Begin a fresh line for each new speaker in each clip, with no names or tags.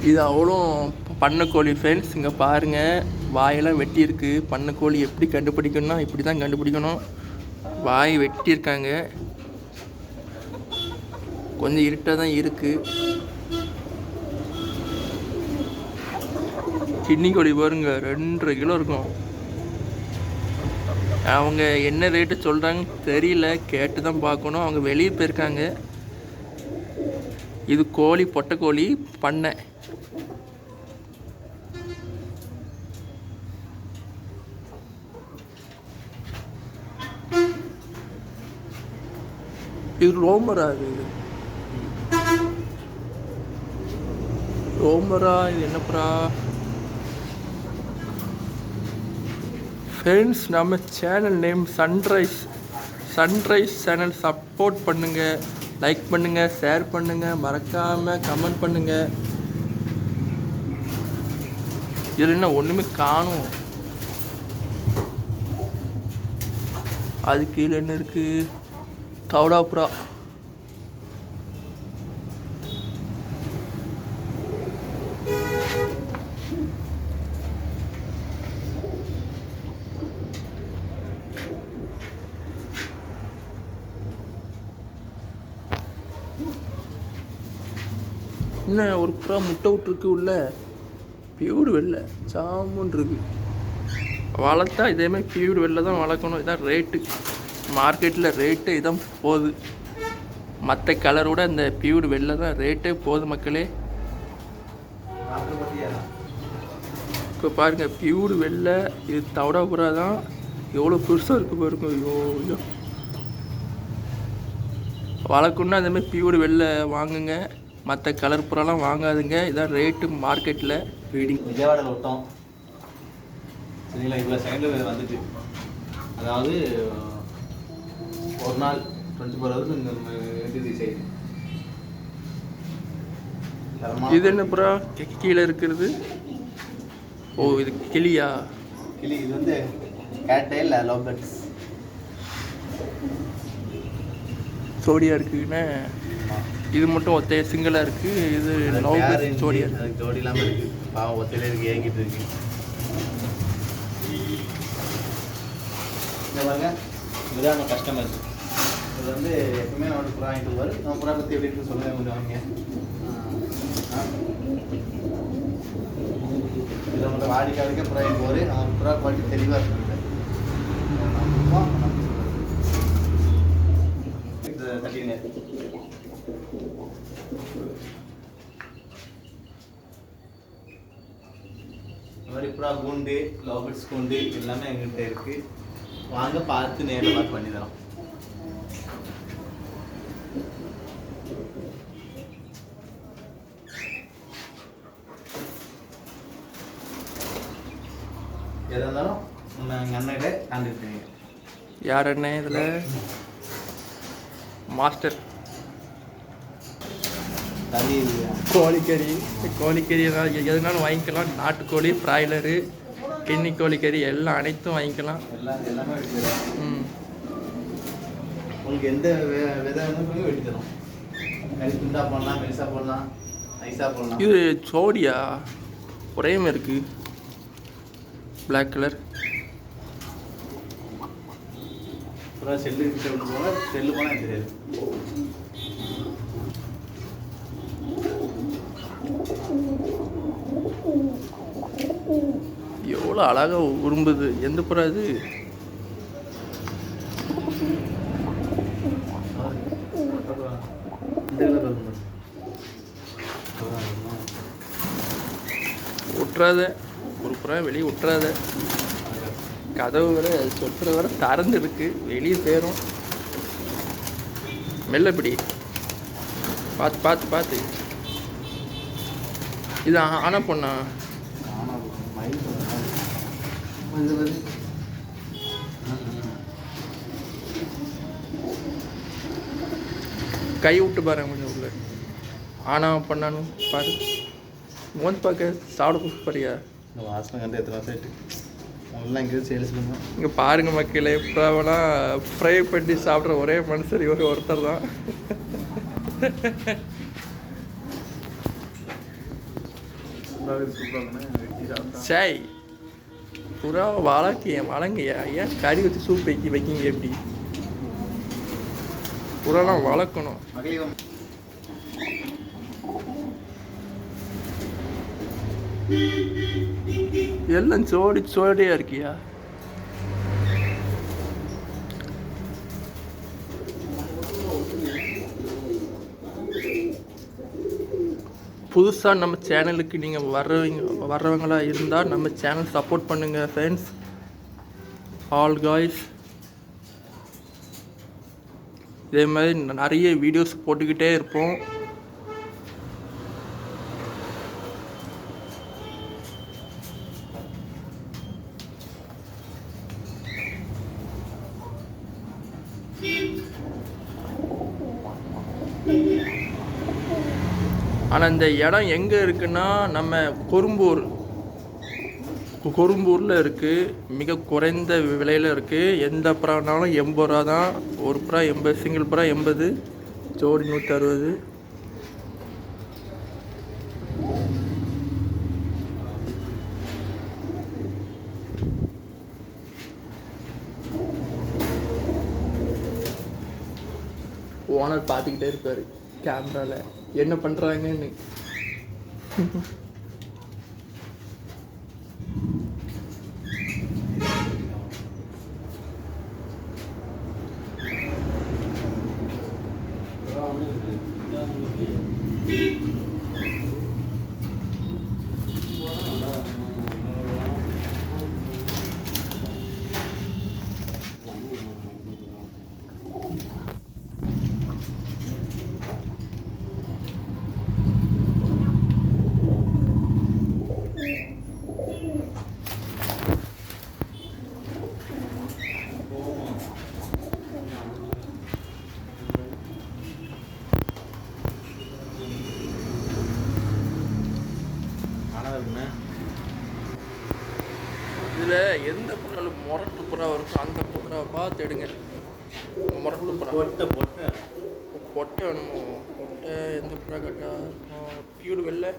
இது அவ்வளோ பண்ணைக்கோழி ஃப்ரெண்ட்ஸ். இங்கே பாருங்கள், வாயெல்லாம் வெட்டியிருக்கு. பண்ணைக்கோழி எப்படி கண்டுபிடிக்கணும்னா இப்படி தான் கண்டுபிடிக்கணும். வாய் வெட்டியிருக்காங்க. கொஞ்சம் இருட்டாக தான் இருக்குது. கின்னி கோழி பாருங்க, 2.5 கிலோ இருக்கும். அவங்க என்ன ரேட்டு சொல்கிறாங்கன்னு தெரியல, கேட்டு தான் பார்க்கணும். அவங்க வெளியே போயிருக்காங்க. இது கோழி, பொட்டைக்கோழி பண்ணை. இது ரோமரா? இது ரோமரா? இது என்னப்பா ஃப்ரெண்ட்ஸ்? நம்ம channel name sunrise channel. Support பண்ணுங்கள், லைக் பண்ணுங்கள், ஷேர் பண்ணுங்கள், மறக்காமல் கமெண்ட் பண்ணுங்கள். இதில் என்ன ஒன்றுமே காணும். அது கீழே என்ன இருக்குது? தவடாப்புறா. என்ன ஒரு புறா முட்டை விட்டுருக்கு உள்ள. பியூர் வெள்ளை சாமுன் இருக்கு. வளர்த்தா இதேமாதிரி பியூர் வெள்ளை தான் வளர்க்கணும். இதான் ரேட்டு மார்க்கெட்டில். ரேட்டு இதான் போகுது. மற்ற கலரோட இந்த பியூர் வெள்ளை தான் ரேட்டே போகுது மக்களே. இப்போ பாருங்கள், பியூர் வெள்ளை. இது தவடா புறா தான். எவ்வளோ பெருசாக இருக்குது பாருங்க. ஐயோ ஐயோ, வளர்க்கணுன்னா அதேமாதிரி பியூர் வெள்ளை வாங்குங்க. மற்ற கலர் புறாலாம் வாங்காதுங்க. இதான் ரேட்டு மார்க்கெட்டில்.
ஃபீடிங் விஜயவாடா விட்டோம் சரிங்களா. இவ்வளோ சைடில் வந்துட்டு, அதாவது ஒரு நாள் 24 ஹவர்ஸ் இந்த சைடு.
இது என்ன புறா கீழே இருக்கிறது? ஓ, இது கிளியா?
கிளி. இது வந்து கேட்டைல் லவ் பேர்ட்ஸ்.
ஜோடியாக இருக்குதுண்ணே. இது மட்டும் ஒத்தைய சிங்கிளாக இருக்குது. இது லவ் பேர்ட்ஸ் ஜோடியாக இருக்குது.
அதுக்கு ஜோடி இல்லாமல் இருக்குது. பாவம் ஒத்தையில இருக்குது, ஏங்கிட்டு இருக்கு. இந்த பாருங்க, இதுதான் நம்ம கஸ்டமர்ஸ். இது வந்து எப்பவுமே நம்ம புறா வாங்கிட்டு வருவார். நம்ம புறா பற்றி எப்படி இருக்குன்னு சொல்லுங்கள் கொஞ்சம் வாங்க. இதை நம்ம வாடிக்கையாளருக்கே புறா வாங்கிட்டு போவார். நம்ம புறா குவாலிட்டி தெளிவாக இருக்குது. தட்டிங்க. இந்த மாதிரி புறா கூண்டு, லவ் பேர்ட்ஸ் கூண்டு எல்லாமே எங்கள்கிட்ட இருக்குது. வாங்க, பார்த்து நேரில் பார்த்து பண்ணி தரோம். எதாக இருந்தாலும் நம்ம எங்கள் அண்ணகிட்ட கான்டாக்ட் பண்ணுங்க.
யார் அண்ணன் இதில்? மாஸ்டர். கோழிக்கறி எதுனாலும் வாங்கிக்கலாம். நாட்டுக்கோழி, பிராய்லரு, கிண்ணி கோழிக்கறி எல்லாம் அனைத்தும் வாங்கிக்கலாம்.
எல்லாமே வெட்டி தரோம். உங்களுக்கு எந்த விதை வேணும் வெட்டி தரோம். கறி துண்டா போடலாம், மெலிசா போடலாம், ஐஸாக போடலாம்.
இது ஜோடியா? ஒரே மாதிரி இருக்கு. Black colour.
அப்புறம் செல்லு ஒன்று போனால் செல்லு போனால் தெரியாது.
எவ்வளோ அழகாக உரும்புது. எந்த புறா இது? விட்டுறாத, ஒரு புறா வெளியே விட்டுறாத. கதவு வர சொத்துற வர திறந்து இருக்கு, வெளியே போயிடும். மெல்லப்படி பார்த்து பார்த்து பார்த்து. இது ஆனா பொண்ணா? கை விட்டு பாருங்க கொஞ்சம் உள்ள. ஆனா பண்ணானு பாரு. மோந்து பார்க்க சாப்பிட பாரியா?
இந்த வாசனை கண்டு எத்தனை சைட்டு எல்லாம் இங்கே சேல்ஸ் பண்ணுவோம்.
இங்கே பாருங்க மக்களே, புறாவெல்லாம் ஃப்ரை பண்ணி சாப்பிட்ற ஒரே மனுஷர் இவர் ஒருத்தர் தான். சாய் புறா வளங்கய்யா ஏன் கறி வச்சு சூப் வைக்கிங்க எப்படி? புறாலாம் வளர்க்கணும். எல்லாம் சோடியா இருக்கியா? புதுசாக நம்ம சேனலுக்கு நீங்கள் வர்றவங்களா இருந்தால் நம்ம சேனல் சப்போர்ட் பண்ணுங்கள் ஃப்ரெண்ட்ஸ். ஆல் காய்ஸ் இதே மாதிரி நிறைய வீடியோஸ் போட்டுக்கிட்டே இருப்போம். ஆனால் இந்த இடம் எங்கே இருக்குன்னா நம்ம கொரும்பூரில் இருக்குது. மிக குறைந்த விலையில் இருக்குது. எந்த புறானாலும் 80 ரூபா தான். ஒரு புறா 80, சிங்கிள் புறா 80, ஜோடி 160. ஓனர் பார்த்துக்கிட்டே இருப்பார் கேமராவில் என்ன பண்ணுறாங்கன்னு. இதில் எந்த புறாலும் முரட்டு புறா இருக்கும் அந்த புறாவை பார்த்து எடுங்க. முரட்டு புறா பொட்டை வேணுமோ? பொட்டை எந்த புறா கட்டா பியூர் வெள்ளை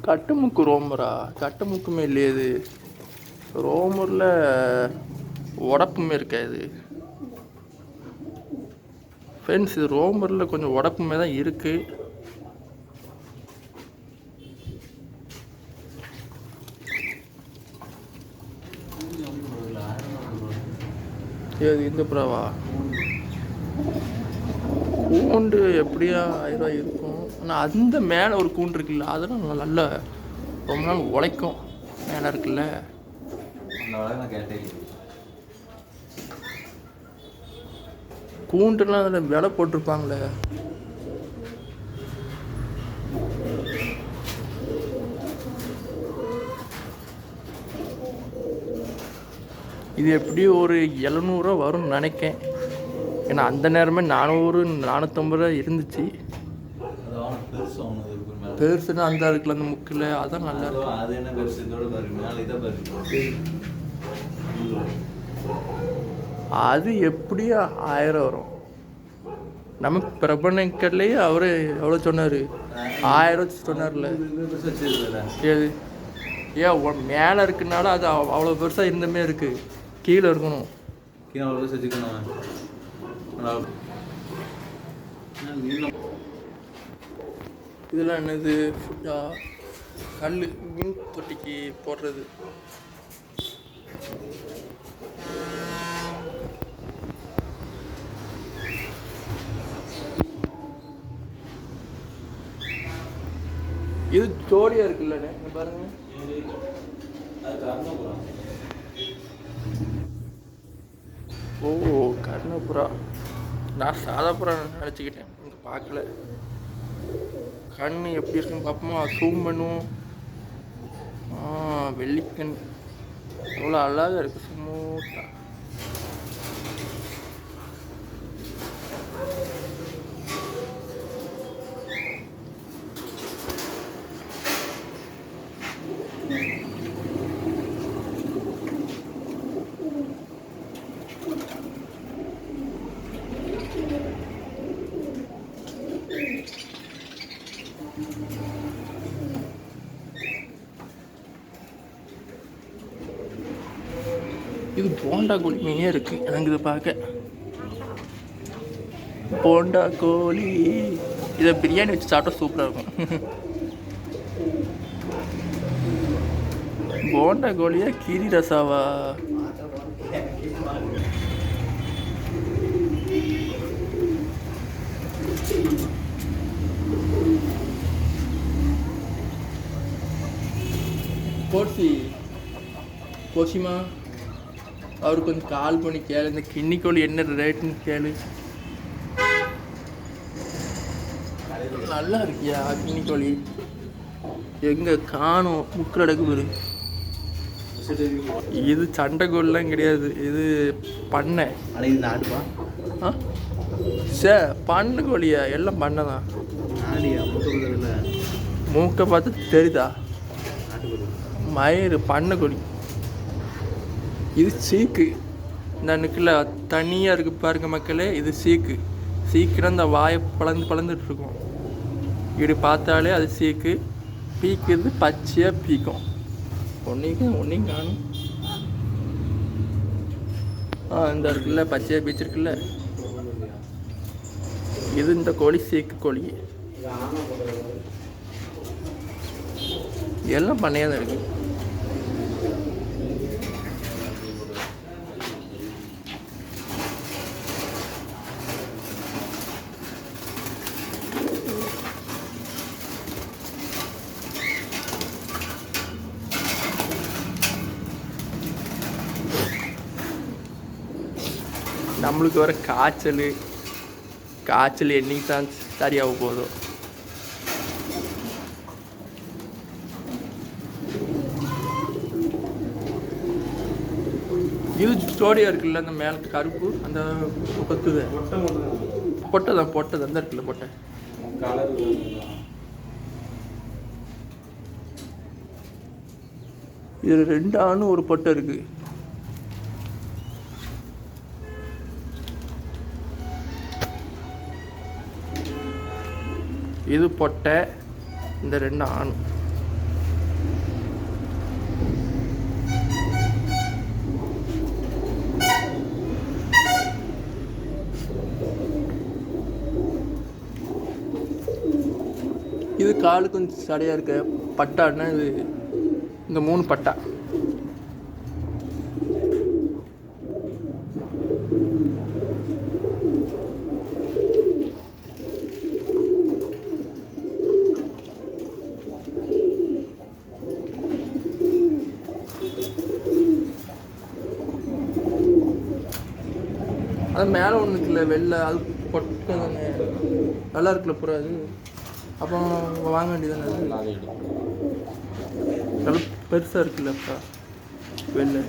கட்டுமுக்கு ரோமரா? கட்டுமுக்குமே இல்லையே. இது ரோமரில் உடப்புமே இருக்காது ஃப்ரெண்ட்ஸ். இது ரோமரில் கொஞ்சம் உடப்புமே தான் இருக்குது. இந்த புறாவா? கூண்டு எப்படியா 1000 ரூபாய் இருக்கும். ஆனால் அந்த மேலே ஒரு கூண்டு இருக்குல்ல, அதெல்லாம் நல்ல ரொம்ப நாள் உழைக்கும். மேலே இருக்குல்ல கூண்டுலாம் அதில் விலை போட்டிருப்பாங்களே. இது எப்படியும் ஒரு 700 ரூபா வரும்னு நினைக்கேன். ஏன்னா அந்த நேரமே 400 450 ரூபா இருந்துச்சு. பெருசுன்னா அந்த இருக்குல்ல அந்த முக்கில், அதான் நல்லா அது எப்படியும் 1000 வரும். நம்ம பிரபணக்கல்லையே அவரு எவ்வளோ சொன்னார்? 1000 சொன்னார்ல. ஏது ஏன் மேலே இருக்குனால அது அவ்வளோ பெருசாக இருந்தமே இருக்குது. கீழே இருக்கணும். இதெல்லாம் என்னது? ஃபுட்டா? கல் மீன் தொட்டிக்கு போடுறது. இது ஜோடியா இருக்குல்லண்ணே, பாருங்க. ஓ கர்ணபுரா. நான் சாதாபுரா நினச்சிக்கிட்டேன், இங்கே பார்க்கல. கண் எப்படி இருக்குன்னு பார்ப்போமா? ஜூம் பண்ணுவோம். வெள்ளிக்கண் எவ்வளோ அழகாக இருக்குது, ஸ்மூத்தாக. இது போண்டா கோழி மீனே இருக்கு எனக்கு இதை பார்க்க. போண்டா கோழி இதை பிரியாணி வச்சு சாப்பிட்டா சூப்பராக இருக்கும். போண்டா கோழியா கீரி ரசாவா? கோசிமா அவருக்கு கொஞ்சம் கால் பண்ணி கேளு, இந்த கிண்ணி கோழி என்ன ரேட்டுன்னு கேளு. நல்லா இருக்கியா கிண்ணி கோழி? எங்கே காணும் முக்கில் அடக்கு. இது சண்டை கோல்லாம் கிடையாது, இது பண்ணை.
நாடுவா
சார் பண்ணு கோழியா? எல்லாம் பண்ணை தான். மூக்கை பார்த்து தெரியுதா? மயிறு பண்ணை கோழி. இது சீக்கு. இந்த நுக்கில் தனியாக இருக்குது பாருங்க மக்களே, இது சீக்கு. சீக்குன்னா இந்த வாயை பழந்துட்டு இருக்கும். இப்படி பார்த்தாலே அது சீக்கு. பீக்குறது பச்சையாக பீக்கும். ஒன்றையும் காணும். இந்த இருக்குல்ல பச்சையாக பீச்சிருக்குல்ல, இது இந்த கோழி சீக்கு கோழி. எல்லாம் பண்ணையாக தான் இருக்குது. நம்மளுக்கு வர காய்ச்சல் என்னைக்கு தான் சரியாக போதும். இது ஸ்டோரியா இருக்குல்ல, அந்த மேலே கருப்பு அந்த கொத்துது பொட்டை அந்த இருக்குல்ல பொட்டை. இது 2 ஆணும் ஒரு பொட்டை இருக்கு. இது பொட்டை, இந்த 2 ஆண். இது காலு கொஞ்சம் சடையாக இருக்க பட்டான்னா இது இந்த 3 பட்டா. அது மேலே ஒன்று இருக்குல்ல வெள்ளை, அது பொட்டை தானே, நல்லா இருக்குல்ல புறா அது. அப்போ வாங்க வேண்டியதானே அது. நல்லா பெருசாக இருக்குல்லப்பா வெள்ளை.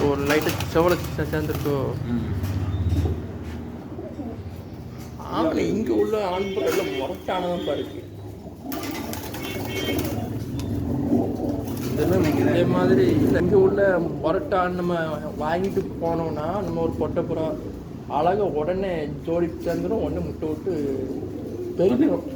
ஒரு லைட்டாக செவலை சேர்ந்துருக்கோ. ஆமாம், இங்கே உள்ள ஆண் பொருள் முரட்டானதான் இருக்கு. இதே மாதிரி இங்கே உள்ள முரட்டான் நம்ம வாங்கிட்டு போனோம்னா நம்ம ஒரு பொட்டை புறா அழகாக உடனே ஜோடி சேர்ந்துடும், உடனே முட்டை விட்டு பெருகிடும்.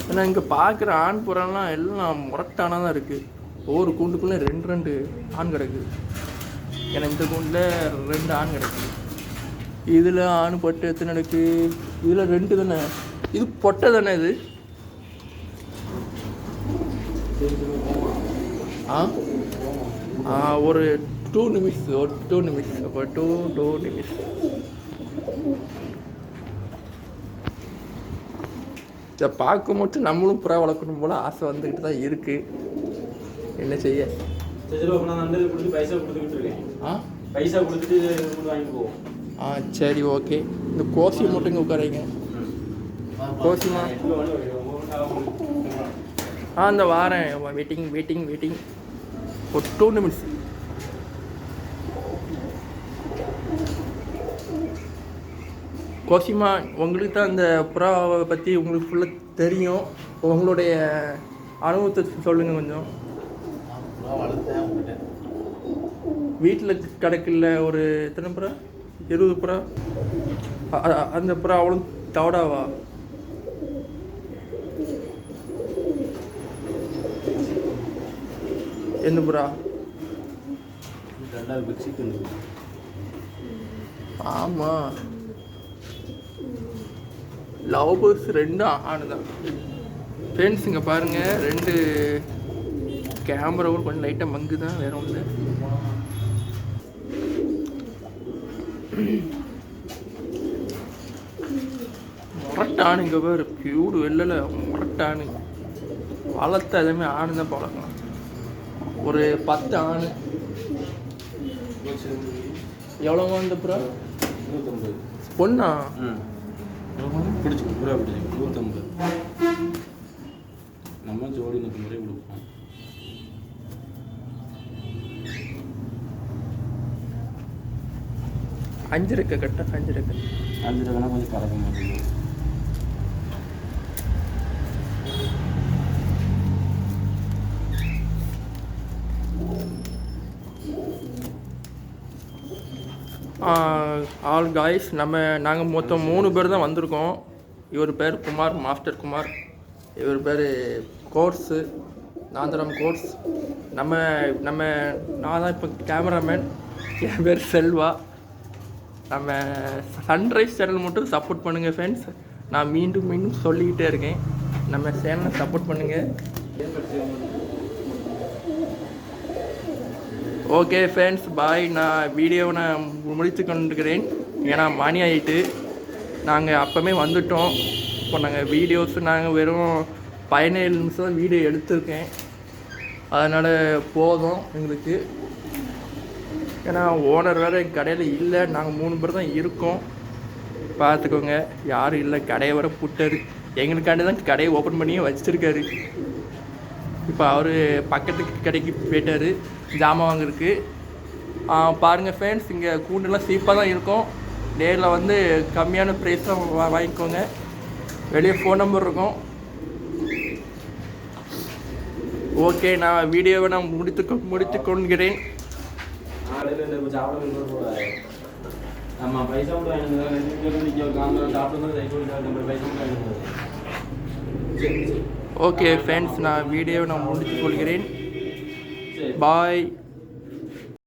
ஏன்னா இங்கே பார்க்குற ஆண் புறாலாம் எல்லாம் முரட்டானாக தான் இருக்குது. ஒவ்வொரு கூண்டுக்குள்ளே 2 ஆண் கிடக்குது. ஏன்னா இந்த கூண்டில் 2 ஆண் கிடக்குது. இதில் ஆண் பொட்டை எத்தனை நடக்கு? இதில் 2 தானே. இது பொட்டை தானே இது? ஒரு 2 நிமிஷம், ஒரு 2 நிமிஷம், அப்போ 2 நிமிஷம். இதை பார்க்கும் மட்டும் நம்மளும் புறா வளர்க்கணும் போல் ஆசை வந்துக்கிட்டு தான் இருக்குது. என்ன செய்ய?
பைசா கொடுத்துட்டு வாங்கி போவோம்.
சரி ஓகே. இந்த கோசியை மட்டும் இங்கே உட்காரைங்க. கோசிமா இந்த வாரேன். வெயிட்டிங் ஒரு 2 நிமிஷம். கோசிமா, உங்களுக்கு தான் அந்த புறாவை பற்றி உங்களுக்கு ஃபுல்லாக தெரியும். உங்களுடைய அனுபவத்தை சொல்லுங்கள் கொஞ்சம். வீட்டில் கிடக்குல ஒரு எத்தனை புறா 20 புறா அந்த புறா அவ்வளோ தவடாவா? எந்த புறா? ஆமாம், லவ் பேர்ட்ஸ் 2 ஆணுதான் ஃப்ரெண்ட்ஸ். இங்கே பாருங்கள், 2 கேமராவும் கொஞ்சம் லைட்டாக மங்கு தான், வேற ஒன்று. முரட்டானு இங்கே பேர் பியூடு வெள்ளல முரட்டானு வளர்த்த எல்லாமே ஆணு தான் பழக்கம். ஒரு 10 ஆணு. எவ்வளோ இந்த புறா?
150
பொண்ணா?
பிடிச்சி புறா பிடிச்சி 150. நம்ம ஜோடி 100 கொடுப்போம்.
அஞ்சு ரெக்கை கட்ட 5 ரெக்கை.
5 ரெக்கைனா கொஞ்சம் பறக்க மாட்டேங்குது.
ஆல் காய்ஸ், நாங்கள் மொத்தம் 3 பேர் தான் வந்திருக்கோம். இவர் பேர் குமார், மாஸ்டர் குமார். இவர் பேர் கோர்ஸு, நாந்தரம் கோர்ஸ். நான் தான் இப்போ கேமராமேன். என் பேர் செல்வா. நம்ம சன்ரைஸ் சேனல் மட்டும் சப்போர்ட் பண்ணுங்கள் ஃப்ரெண்ட்ஸ். நான் மீண்டும் மீண்டும் சொல்லிக்கிட்டே இருக்கேன், நம்ம சேனலை சப்போர்ட் பண்ணுங்கள். ஓகே ஃப்ரெண்ட்ஸ், பாய். நான் வீடியோவை நான் முடித்து கொண்டிருக்கிறேன். ஏன்னா மணி ஆகிட்டு, நாங்கள் அப்போவே வந்துட்டோம். இப்போ நாங்கள் நாங்கள் வெறும் 17 நிமிஷம் தான் வீடியோ எடுத்திருக்கேன். அதனால் போதும் எங்களுக்கு. ஏன்னா ஓனர் வேறு எங்கள் கடையில் இல்லை, நாங்கள் 3 பேர் தான் இருக்கோம். பார்த்துக்கோங்க, யாரும் இல்லை, கடையை வர புட்டாரு. எங்களுக்காண்டி தான் கடையை ஓப்பன் பண்ணியே வச்சுருக்காரு. இப்போ அவர் பக்கத்துக்கு கடைக்கு போயிட்டார் ஜாமான் வாங்குறதுக்கு. பாருங்கள் ஃப்ரெண்ட்ஸ், இங்கே கூண்டெல்லாம் சீப்பாக தான் இருக்கும். நேரில் வந்து கம்மியான ப்ரைஸ் தான் வாங்கிக்கோங்க. வெளியே ஃபோன் நம்பர் இருக்கும். ஓகே, நான் வீடியோவை நான் முடித்து கொள்கிறேன். ஓகே ஃப்ரெண்ட்ஸ், நான் வீடியோவை நான் முடித்துக் கொள்கிறேன். பாய்.